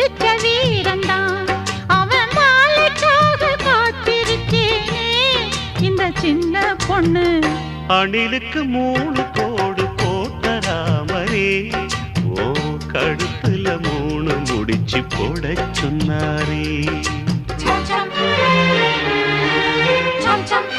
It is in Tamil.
பிடிச்ச வீரந்தான் அவன் மாலைக்காக காத்திருக்கேனே இந்த சின்ன பொண்ணு. அணிலுக்கு 3 கோடு போட்ட ராமரே ஓ கழுத்துல 3 முடிச்சு போட சொன்னாரே. Some some